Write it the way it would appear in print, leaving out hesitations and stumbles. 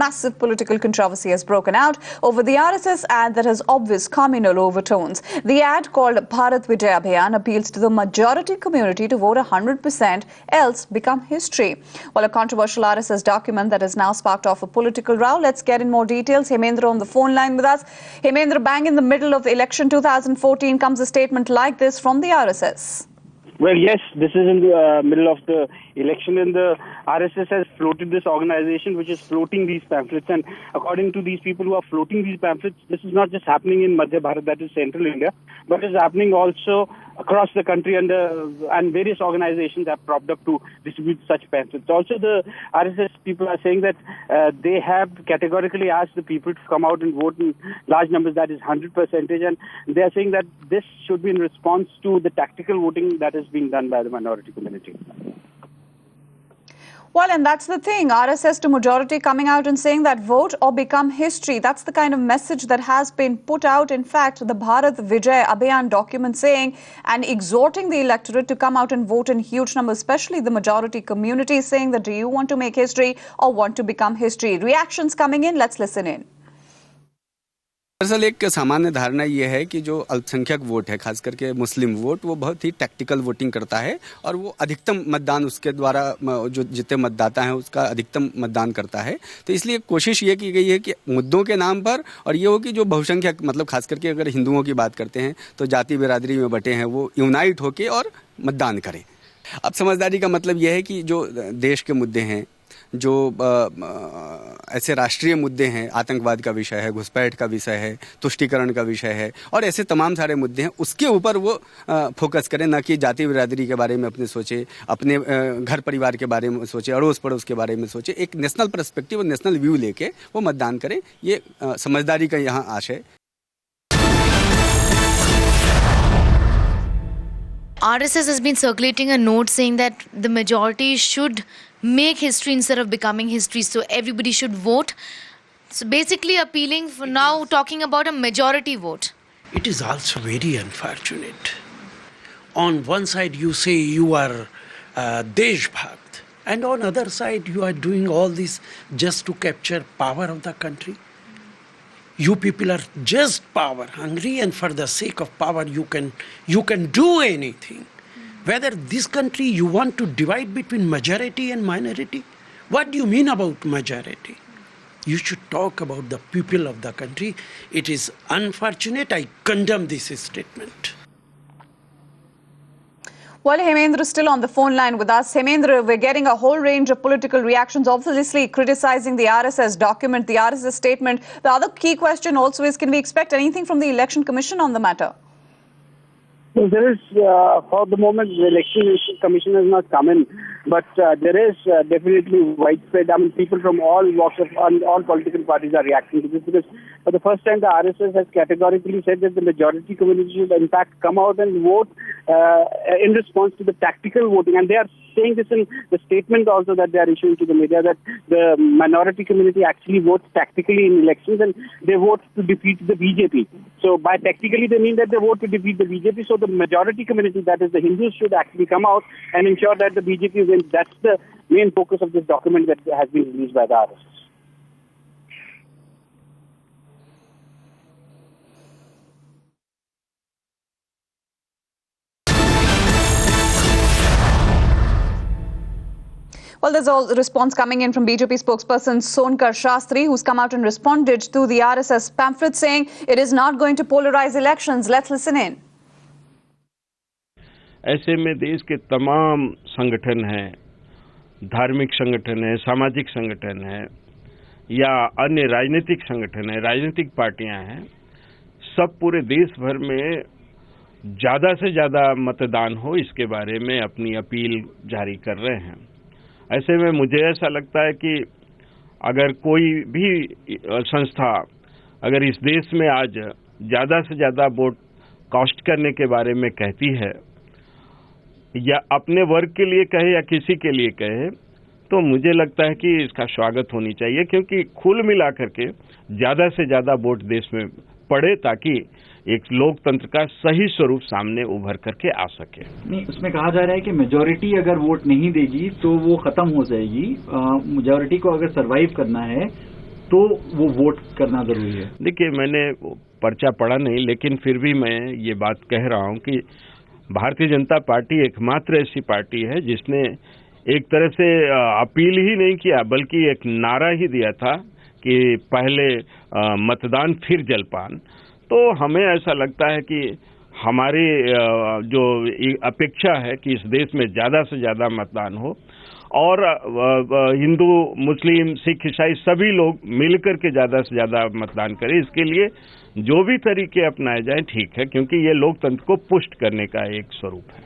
Massive political controversy has broken out over the RSS ad that has obvious communal overtones. The ad, called Bharat Vijay Abhiyan, appeals to the majority community to vote 100%, else become history. Well, a controversial RSS document that has now sparked off a political row. Let's get in more details. Hemendra on the phone line with us. Hemendra, bang in the middle of the election 2014 comes a statement like this from the RSS. Well, yes, this is in the middle of the election, and the RSS has floated this organization which is floating these pamphlets. And according to these people who are floating these pamphlets, this is not just happening in Madhya Bharat, that is central India, but it's happening also across the country, and various organizations have propped up to distribute such pamphlets. Also, the RSS people are saying that they have categorically asked the people to come out and vote in large numbers, that is 100%, and they are saying that this should be in response to the tactical voting that is being done by the minority community. Well, and that's the thing. RSS to majority coming out and saying that vote or become history. That's the kind of message that has been put out. In fact, the Bharat Vijay Abhiyan document saying and exhorting the electorate to come out and vote in huge numbers, especially the majority community, saying that do you want to make history or want to become history? Reactions coming in. Let's listen in. दरअसल एक सामान्य धारणा ये है कि जो अल्पसंख्यक vote है, खास करके मुस्लिम वोट, वो बहुत ही टैक्टिकल वोटिंग करता है और वो अधिकतम मतदान उसके द्वारा जो जितने मतदाता हैं उसका अधिकतम मतदान करता है। तो इसलिए कोशिश ये की गई है कि मुद्दों के नाम पर, और ये हो कि जो बहुसंख्यक, मतलब खास करके अगर हिंदुओं की बात करते हैं तो जाति बिरादरी में बटे हैं, वो यूनाइट होके और मतदान करें। अब समझदारी का मतलब यह है कि जो देश के मुद्दे हैं, जो ऐसे राष्ट्रीय मुद्दे हैं, आतंकवाद का विषय है, घुसपैठ का विषय है, तुष्टीकरण का विषय है और ऐसे तमाम सारे मुद्दे हैं, उसके ऊपर वो फोकस करें, न कि जाति बिरादरी के बारे में अपने सोचे, अपने घर परिवार के बारे में सोचे, अड़ोस पड़ोस के बारे में सोचे। एक नेशनल पर्सपेक्टिव और नेशनल व्यू लेके वो मतदान करें, ये समझदारी का यहाँ आशय। RSS has been circulating a note saying that the majority should make history instead of becoming history, so everybody should vote. So basically appealing for now, talking about a majority vote. It is also very unfortunate. On one side you say you are Deshbhakt, and on other side you are doing all this just to capture power of the country. You people are just power hungry, and for the sake of power you can do anything. Whether this country you want to divide between majority and minority, what do you mean about majority? You should talk about the people of the country. It is unfortunate. I condemn this statement. Well, Hemendra is still on the phone line with us. Hemendra, we're getting a whole range of political reactions, obviously criticizing the RSS document, the RSS statement. The other key question also is, can we expect anything from the Election Commission on the matter? Well, there is, for the moment, the Election Commission has not come in, but there is definitely widespread. I mean, people from all walks of all political parties are reacting to this, because for the first time the RSS has categorically said that the majority community should in fact come out and vote in response to the tactical voting. And they are saying this in the statement also that they are issuing to the media, that the minority community actually votes tactically in elections and they vote to defeat the BJP. So by tactically they mean that they vote to defeat the BJP. So the majority community, that is the Hindus, should actually come out and ensure that the BJP wins. That's the main focus of this document that has been released by the RSS. Well, there's a response coming in from BJP spokesperson Sonkar Shastri, who's come out and responded to the RSS pamphlet saying it is not going to polarize elections. Let's listen in. ऐसे में देश के तमाम संगठन हैं, धार्मिक संगठन है, सामाजिक संगठन है या अन्य राजनीतिक संगठन है, राजनीतिक पार्टियां हैं, सब पूरे देश भर में ज़्यादा से ज़्यादा मतदान हो इसके बारे में अपनी अपील जारी कर रहे हैं। ऐसे में मुझे ऐसा लगता है कि अगर कोई भी संस्था अगर इस देश में आज ज़्यादा से ज़्यादा वोट कास्ट करने के बारे में कहती है, या अपने वर्ग के लिए कहे या किसी के लिए कहे, तो मुझे लगता है कि इसका स्वागत होनी चाहिए, क्योंकि कुल मिलाकर के ज़्यादा से ज़्यादा वोट देश में पड़े ताकि एक लोकतंत्र का सही स्वरूप सामने उभर करके आ सके। नहीं, उसमें कहा जा रहा है कि मेजॉरिटी अगर वोट नहीं देगी तो वो खत्म हो जाएगी। मेजॉरिटी को अगर सरवाइव करना है तो वो वोट करना जरूरी है? देखिए, मैंने पर्चा पढ़ा नहीं, लेकिन फिर भी मैं ये बात कह रहा हूं कि भारतीय जनता पार्टी एकमात्र ऐसी पार्टी है जिसने एक तरह से अपील ही नहीं किया, बल्कि एक नारा ही दिया था कि पहले मतदान फिर जलपान। तो हमें ऐसा लगता है कि हमारी जो अपेक्षा है कि इस देश में ज्यादा से ज्यादा मतदान हो और हिंदू, मुस्लिम, सिख, ईसाई सभी लोग मिलकर के ज्यादा से ज्यादा मतदान करें। इसके लिए जो भी तरीके अपनाए जाएं ठीक है, क्योंकि ये लोकतंत्र को पुष्ट करने का एक स्वरूप है।